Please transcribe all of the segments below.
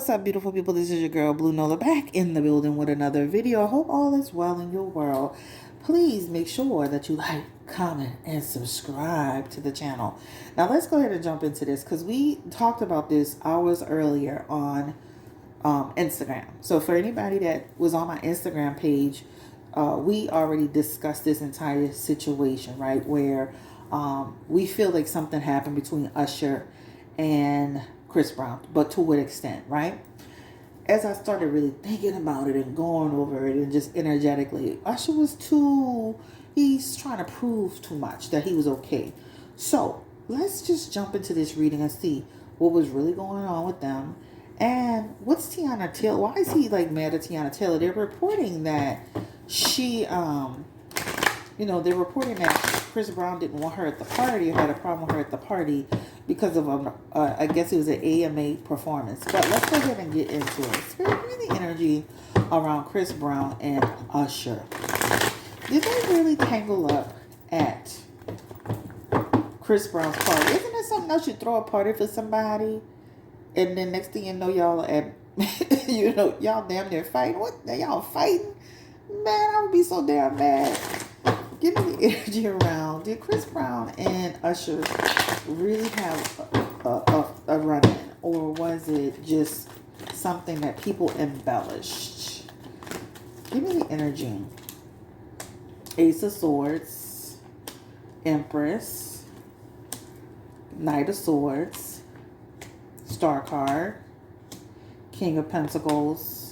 What's up, beautiful people? This is your girl, Blue Nola, back in the building with another video. I hope all is well in your world. Please make sure that you like, comment, and subscribe to the channel. Now, let's go ahead and jump into this because we talked about this hours earlier on Instagram. So for anybody that was on my Instagram page, we already discussed this entire situation, right? Where we feel like something happened between Usher and Chris Brown, but to what extent, right? As I started really thinking about it and going over it and just energetically, Usher was he's trying to prove too much that he was okay. So let's just jump into this reading and see what was really going on with them. And what's Teyana Taylor? Why is he like mad at Teyana Taylor? They're reporting that she, they're reporting that Chris Brown didn't want her at the party or had a problem with her at the party because of, I guess it was an AMA performance. But let's go ahead and get into it. Spirit, give me the energy around Chris Brown and Usher. Did they really tangle up at Chris Brown's party? Isn't there something else? You throw a party for somebody, and then next thing you know, y'all at, y'all damn near fighting. What? Y'all fighting? Man, I would be so damn mad. Give me the energy around. Did Chris Brown and Usher really have a run-in? Or was it just something that people embellished? Give me the energy. Ace of Swords. Empress. Knight of Swords. Star card. King of Pentacles.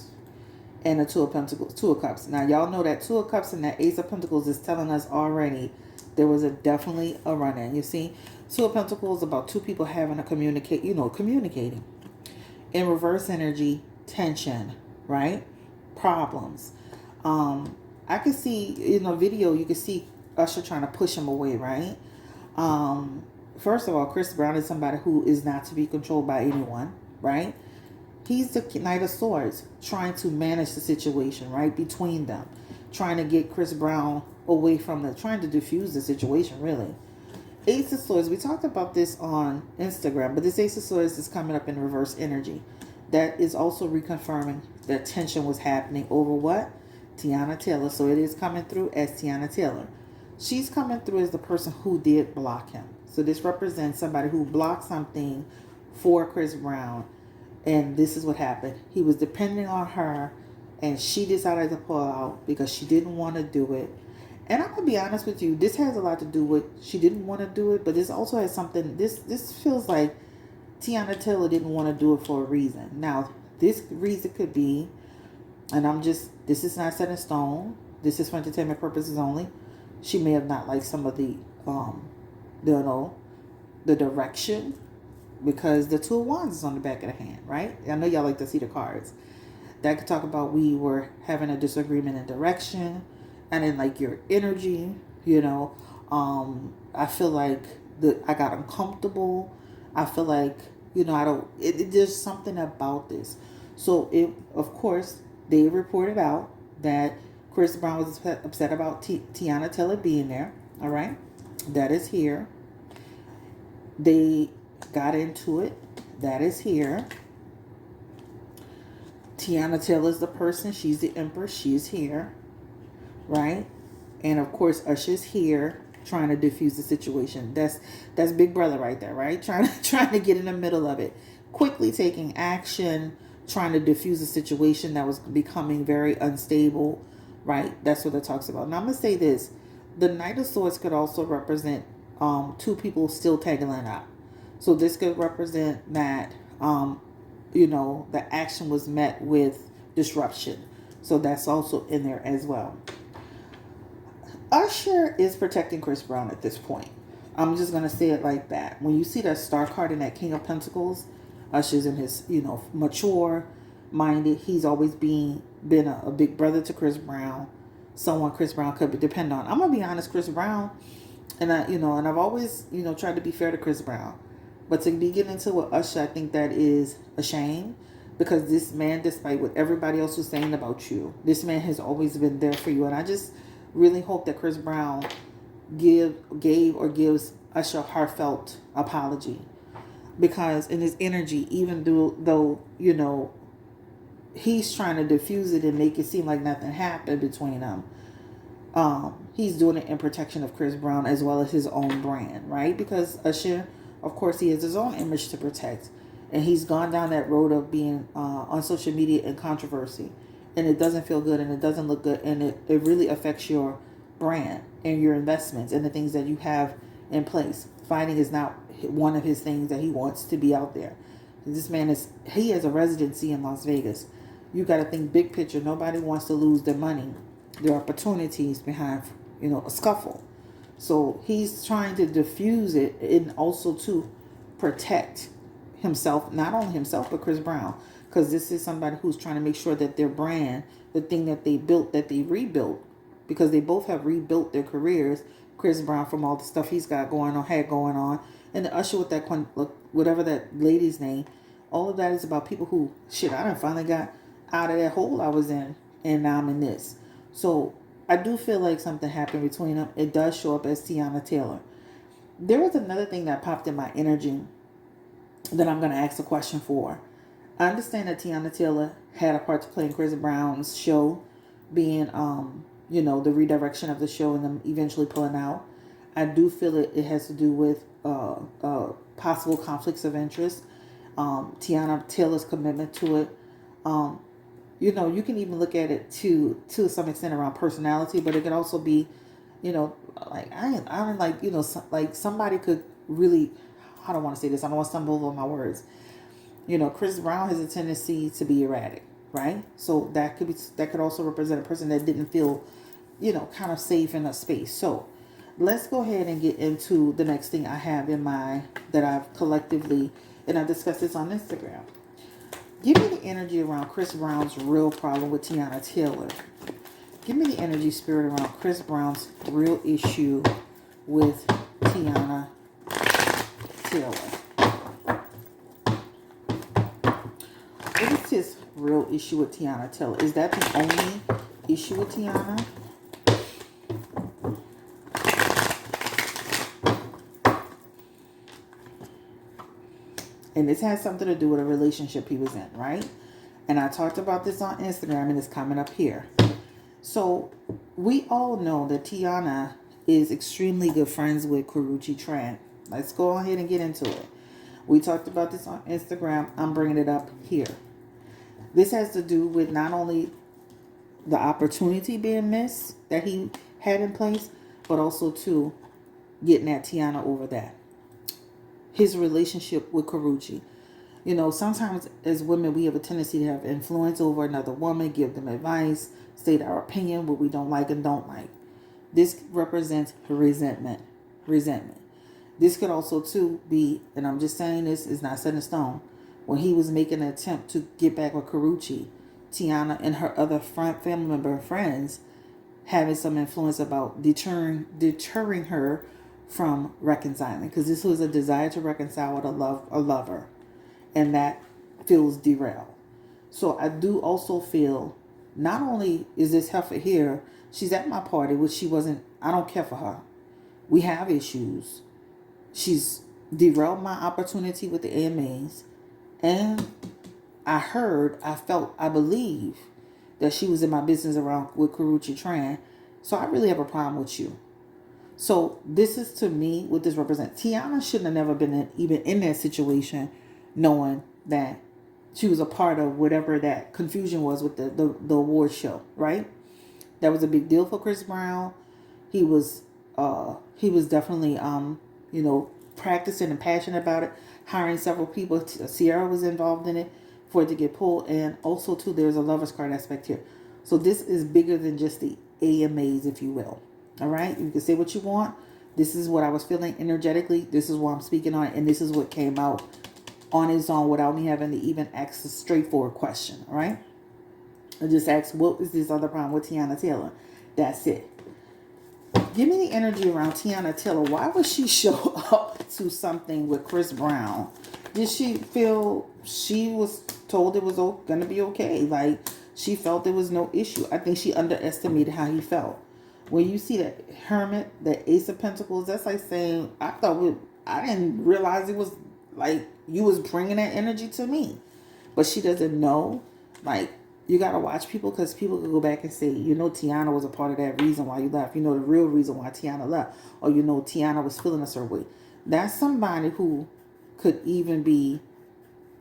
And the Two of Cups. Now, y'all know that Two of Cups and that Ace of Pentacles is telling us already there was definitely a run-in. You see, Two of Pentacles about two people having a communicating. In reverse energy, tension, right? Problems. I could see in a video, you could see Usher trying to push him away, right? First of all, Chris Brown is somebody who is not to be controlled by anyone, right? He's the Knight of Swords, trying to manage the situation, right, between them. Trying to get Chris Brown away from trying to diffuse the situation, really. Ace of Swords, we talked about this on Instagram, but this Ace of Swords is coming up in reverse energy. That is also reconfirming that tension was happening over what? Teyana Taylor. So it is coming through as Teyana Taylor. She's coming through as the person who did block him. So this represents somebody who blocked something for Chris Brown. And this is what happened. He was depending on her, and she decided to pull out because she didn't want to do it. And I'm going to be honest with you, this has a lot to do with she didn't want to do it, but this also has something, this feels like Teyana Taylor didn't want to do it for a reason. Now, this reason could be, and this is not set in stone. This is for entertainment purposes only. She may have not liked some of the direction, because the Two of Wands is on the back of the hand, right? I know y'all like to see the cards. That could talk about we were having a disagreement in direction and in like your energy, I feel like I got uncomfortable. I feel like, there's something about this. So of course, they reported out that Chris Brown was upset about Teyana Taylor being there. All right. That is here. They got into it. That is here. Teyana Taylor is the person. She's the Empress. She's here. Right? And of course, Usher's here trying to diffuse the situation. That's Big Brother right there, right? Trying to get in the middle of it. Quickly taking action, trying to diffuse the situation that was becoming very unstable. Right? That's what it talks about. Now I'm going to say this. The Knight of Swords could also represent two people still tangling out. So this could represent that, the action was met with disruption. So that's also in there as well. Usher is protecting Chris Brown at this point. I'm just going to say it like that. When you see that Star card in that King of Pentacles, Usher's in his, mature minded. He's always been a big brother to Chris Brown. Someone Chris Brown could depend on. I'm going to be honest, Chris Brown, and I've always, tried to be fair to Chris Brown. But to be getting into with Usher, I think that is a shame, because this man, despite what everybody else was saying about you, this man has always been there for you. And I just really hope that Chris Brown gave or gives Usher a heartfelt apology, because in his energy, even though he's trying to diffuse it and make it seem like nothing happened between them. He's doing it in protection of Chris Brown as well as his own brand, right? Because Usher, of course, he has his own image to protect. And he's gone down that road of being on social media in controversy. And it doesn't feel good and it doesn't look good. And it really affects your brand and your investments and the things that you have in place. Fighting is not one of his things that he wants to be out there. This man he has a residency in Las Vegas. You got to think big picture. Nobody wants to lose their money. There are opportunities behind, a scuffle. So he's trying to diffuse it and also to protect himself, not only himself, but Chris Brown. Because this is somebody who's trying to make sure that their brand, the thing that they built, that they rebuilt, because they both have rebuilt their careers. Chris Brown from all the stuff he's got had going on. And the Usher with that, whatever that lady's name, all of that is about people who, I done finally got out of that hole I was in, and now I'm in this. So I do feel like something happened between them. It does show up as Teyana Taylor. There was another thing that popped in my energy that I'm going to ask a question for. I understand that Teyana Taylor had a part to play in Chris Brown's show, being, the redirection of the show and them eventually pulling out. I do feel it has to do with possible conflicts of interest. Teyana Taylor's commitment to it. You can even look at it to some extent around personality, but it could also be, like I don't like, like somebody could really, I don't want to say this, I don't want to stumble over my words. Chris Brown has a tendency to be erratic, right? So that could also represent a person that didn't feel, kind of safe in a space. So let's go ahead and get into the next thing I have in mind that I've collectively, and I discussed this on Instagram. Give me the energy around Chris Brown's real problem with Teyana Taylor. Give me the energy spirit around Chris Brown's real issue with Teyana Taylor. What is his real issue with Teyana Taylor? Is that the only issue with Teyana? And this has something to do with a relationship he was in, right? And I talked about this on Instagram, and it's coming up here. So we all know that Teyana is extremely good friends with Karrueche Tran. Let's go ahead and get into it. We talked about this on Instagram. I'm bringing it up here. This has to do with not only the opportunity being missed that he had in place, but also to getting at Teyana over that. His relationship with Karrueche. Sometimes as women, we have a tendency to have influence over another woman, give them advice, state our opinion, what we don't like and don't like. This represents resentment. This could also, too, be, and I'm just saying this is not set in stone, when he was making an attempt to get back with Karrueche, Teyana and her other family member and friends having some influence about deterring her from reconciling, because this was a desire to reconcile with a lover, and that feels derailed. So I do also feel, not only is this heifer here, she's at my party, which she wasn't, I don't care for her. We have issues. She's derailed my opportunity with the AMAs, and I believe that she was in my business around with Karrueche Tran. So I really have a problem with you. So this is, to me, what this represents. Teyana shouldn't have never been even in that situation, knowing that she was a part of whatever that confusion was with the award show, right? That was a big deal for Chris Brown. He was definitely practicing and passionate about it, hiring several people. Sierra was involved in it for it to get pulled, and also too, there's a lover's card aspect here. So this is bigger than just the AMAs, if you will. All right, you can say what you want. This is what I was feeling energetically. This is what I'm speaking on, and this is what came out on its own without me having to even ask a straightforward question. All right, I just asked, what is this other problem with Teyana Taylor? That's it. Give me the energy around Teyana Taylor. Why would she show up to something with Chris Brown? Did she feel she was told it was going to be okay? Like, she felt there was no issue. I think she underestimated how he felt. When you see that Hermit, that Ace of Pentacles, that's like saying, I didn't realize it was like you was bringing that energy to me. But she doesn't know. Like, You got to watch people, because people could go back and say, you know, Teyana was a part of that reason why you left. You know, the real reason why Teyana left. Or, you know, Teyana was feeling a certain way. That's somebody who could even be,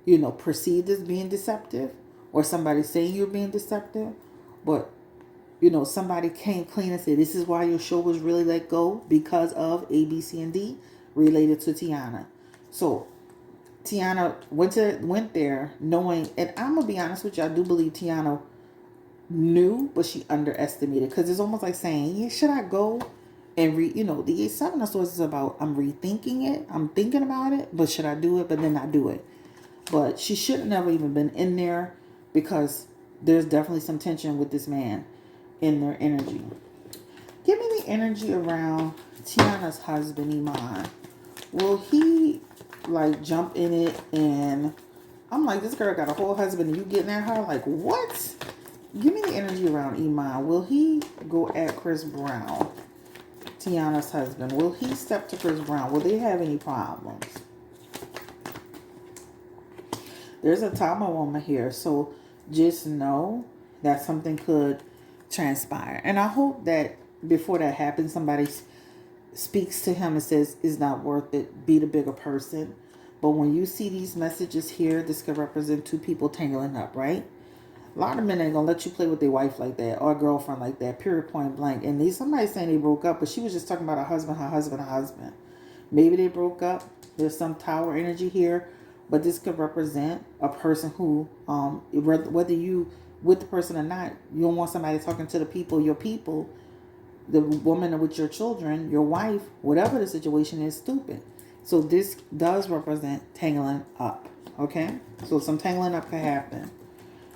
you know, perceived as being deceptive, or somebody saying you're being deceptive. But, you know, somebody came clean and said, this is why your show was really let go, because of A, B, C, and D related to Teyana. So Teyana went there knowing, and I'm going to be honest with you, I do believe Teyana knew, but she underestimated, because it's almost like saying, yeah, should I go and you know, the Seven of Swords is about, I'm rethinking it, I'm thinking about it, but should I do it, but then not do it. But she should have never even been in there, because there's definitely some tension with this man in their energy. Give me the energy around Teyana's husband, Iman. Will he like jump in it? And I'm like, this girl got a whole husband and you getting at her? Like, what? Give me the energy around Iman. Will he go at Chris Brown, Teyana's husband? Will he step to Chris Brown? Will they have any problems? There's a Tama woman here, so just know that something could transpire. And I hope that before that happens, somebody speaks to him and says, it's not worth it, be the bigger person. But when you see these messages here, this could represent two people tangling up, right? A lot of men ain't gonna let you play with their wife like that, or a girlfriend like that, period, point blank. And somebody saying they broke up, but she was just talking about her husband. Maybe they broke up. There's some tower energy here, but this could represent a person who, whether you with the person or not, you don't want somebody talking to the people, your people, the woman with your children, your wife, whatever the situation is, stupid. So this does represent tangling up, okay? So some tangling up can happen.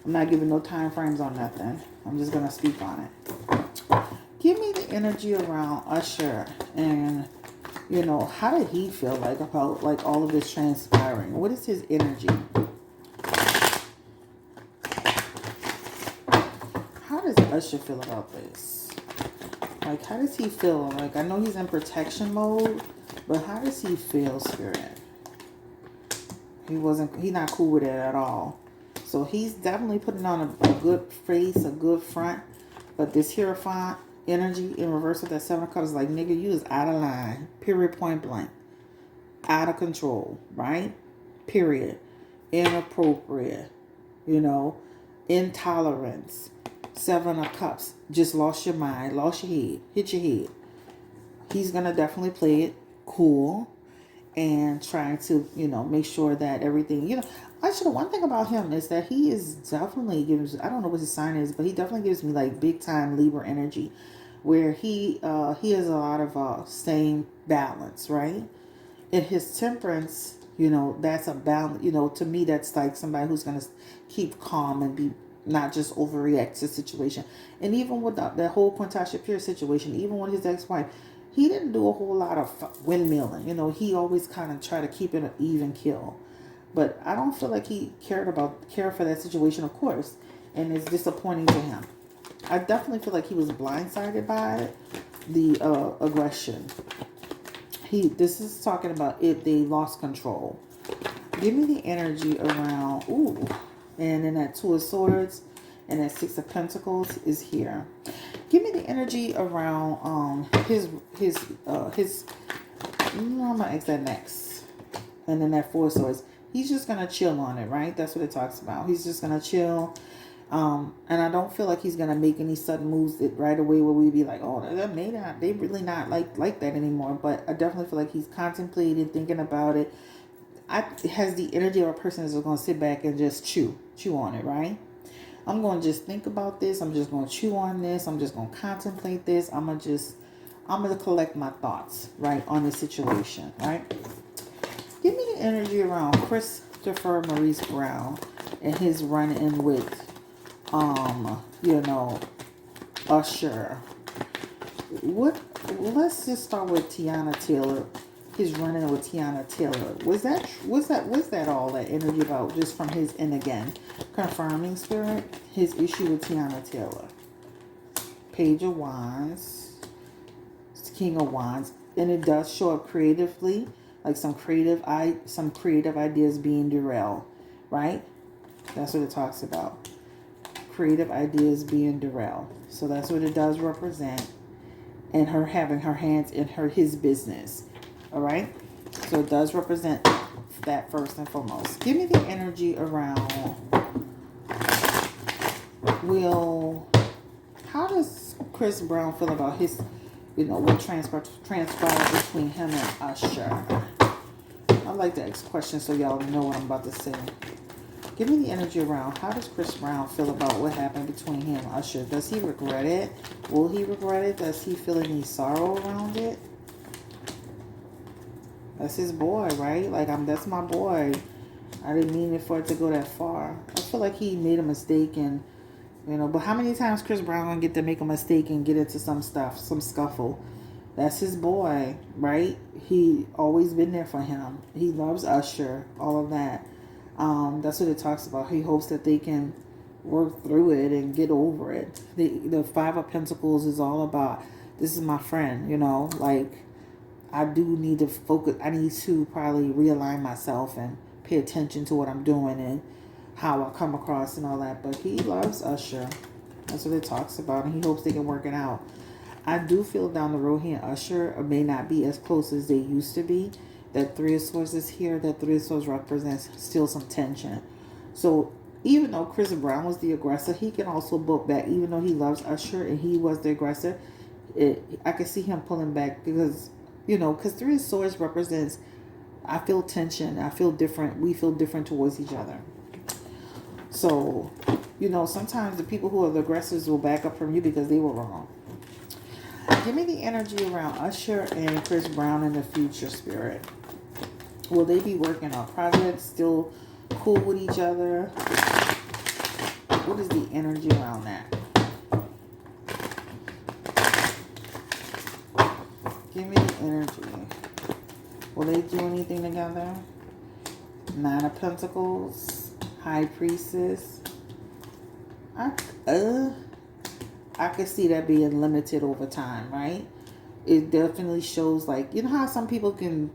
I'm not giving no time frames on nothing. I'm just going to speak on it. Give me the energy around Usher, and, you know, how did he feel like about like all of this transpiring? What is his energy? How does Usher feel about this? Like, how does he feel? Like, I know he's in protection mode, but how does he feel, Spirit? He's not cool with it at all. So he's definitely putting on a good face, a good front. But this Hierophant energy in reverse with that Seven of Cups is like, nigga, you is out of line. Period, point blank. Out of control, right? Period. Inappropriate. You know, intolerance. Seven of Cups. Just lost your mind, lost your head, hit your head. He's going to definitely play it cool and trying to, you know, make sure that everything, you know. Actually, one thing about him is that he is definitely gives, I don't know what his sign is, but he definitely gives me like big time Libra energy, where he has a lot of staying balance, right? And his temperance, you know, that's a balance, you know, to me that's like somebody who's going to keep calm and be not just overreact to the situation. And even with that whole Quintasha Pierce situation, even with his ex-wife, he didn't do a whole lot of windmilling. You know, he always kind of tried to keep it an even kill. But I don't feel like he cared for that situation, of course. And it's disappointing to him. I definitely feel like he was blindsided by it, the aggression. This is talking about it. They lost control. Give me the energy around, ooh. And then that Two of Swords and that Six of Pentacles is here. Give me the energy around his I'm gonna ask that next. And then that Four of Swords. He's just gonna chill on it, right? That's what it talks about. He's just gonna chill. And I don't feel like he's gonna make any sudden moves that right away where we be like, oh, they really not like that anymore. But I definitely feel like he's contemplating, thinking about it. It has the energy of a person that's going to sit back and just chew on it, right? I'm going to just think about this. I'm just going to chew on this. I'm just going to contemplate this. I'm going to collect my thoughts, right, on this situation, right? Give me the energy around Christopher Maurice Brown and his run-in with, you know, Usher. Let's just start with Teyana Taylor. His running with Teyana Taylor. Was that all that energy about just from his end again? Confirming, Spirit, his issue with Teyana Taylor. Page of Wands. King of Wands. And it does show up creatively, like some creative ideas being derailed, right? That's what it talks about. creative ideas being derailed. So that's what it does represent. And her having her hands in his business. All right. So it does represent that first and foremost. Give me the energy around how does Chris Brown feel about his, what transpired between him and Usher? I like to ask questions so y'all know what I'm about to say. Give me the energy around how does Chris Brown feel about what happened between him and Usher? Does he regret it? Will he regret it? Does he feel any sorrow around it? That's his boy, right? Like, that's my boy. I didn't mean it for it to go that far. I feel like he made a mistake and, but how many times Chris Brown gonna get to make a mistake and get into some stuff, some scuffle? That's his boy, right? He always been there for him. He loves Usher, all of that. That's what it talks about. He hopes that they can work through it and get over it. The Five of Pentacles is all about, this is my friend, like, I do need to focus. I need to probably realign myself and pay attention to what I'm doing and how I come across and all that. But he loves Usher. That's what it talks about. And he hopes they can work it out. I do feel down the road he and Usher may not be as close as they used to be. That Three of Swords is here. That Three of Swords represents still some tension. So even though Chris Brown was the aggressor, he can also book back. Even though he loves Usher and he was the aggressor, I can see him pulling back because, because Three of Swords represents, I feel tension. I feel different. We feel different towards each other. So, sometimes the people who are the aggressors will back up from you because they were wrong. Give me the energy around Usher and Chris Brown in the future, Spirit. Will they be working on projects, still cool with each other? What is the energy around that? Give me the energy. Will they do anything together? Nine of Pentacles, High Priestess. I could see that being limited over time, right? It definitely shows, like, how some people can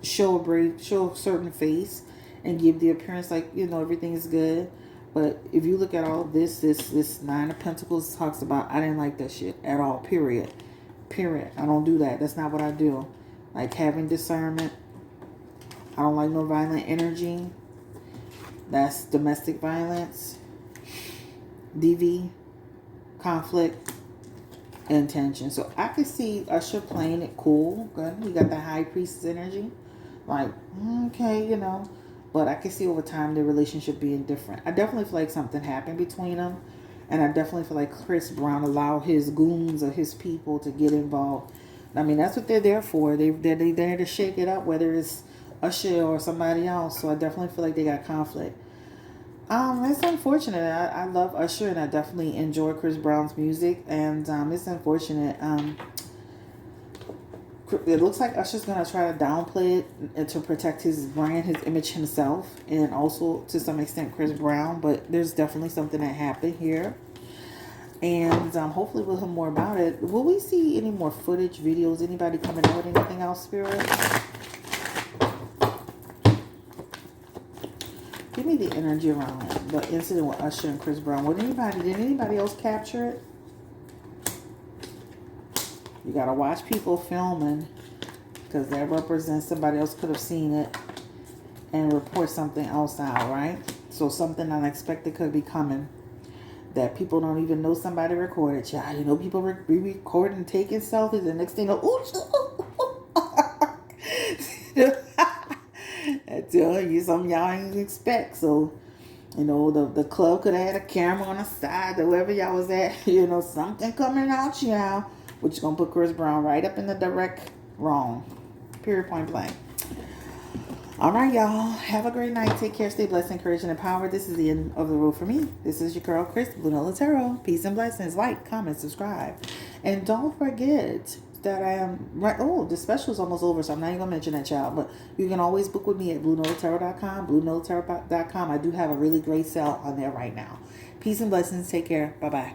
show a certain face and give the appearance like, everything is good. But if you look at all this Nine of Pentacles talks about, I didn't like that shit at all, period. I don't do that. That's not what I do. Like, having discernment. I don't like no violent energy. That's domestic violence. DV. Conflict. And tension. So I could see Usher playing it cool. Good. We got the High Priestess energy. Like, okay, But I could see over time the relationship being different. I definitely feel like something happened between them. And I definitely feel like Chris Brown allowed his goons or his people to get involved. I mean, that's what they're there for. They're there to shake it up, whether it's Usher or somebody else. So I definitely feel like they got conflict. It's unfortunate. I love Usher and I definitely enjoy Chris Brown's music. And it's unfortunate. It looks like Usher's going to try to downplay it and to protect his brand, his image himself. And also, to some extent, Chris Brown. But there's definitely something that happened here. And hopefully we'll hear more about it. Will we see any more footage, videos, anybody coming out with anything else, Spirit? Give me the energy around the incident with Usher and Chris Brown. Did anybody else capture it? You got to watch people filming because that represents somebody else could have seen it and report something else out, right? So something unexpected could be coming that people don't even know somebody recorded. Yeah, people recording and taking selfies. The next thing you know, I'm telling you, something y'all ain't expect. So, the club could have had a camera on the side, wherever y'all was at. Something coming out, y'all. Which is going to put Chris Brown right up in the direct wrong. Period, point blank. All right, y'all. Have a great night. Take care. Stay blessed, encouraged, and empowered. This is the end of the road for me. This is your girl, Chris, Blue Nola Tarot. Peace and blessings. Like, comment, subscribe. And don't forget that I am... the special is almost over, so I'm not even going to mention that, child. But you can always book with me at BlueNolaTarot.com. BlueNolaTarot.com. I do have a really great sale on there right now. Peace and blessings. Take care. Bye-bye.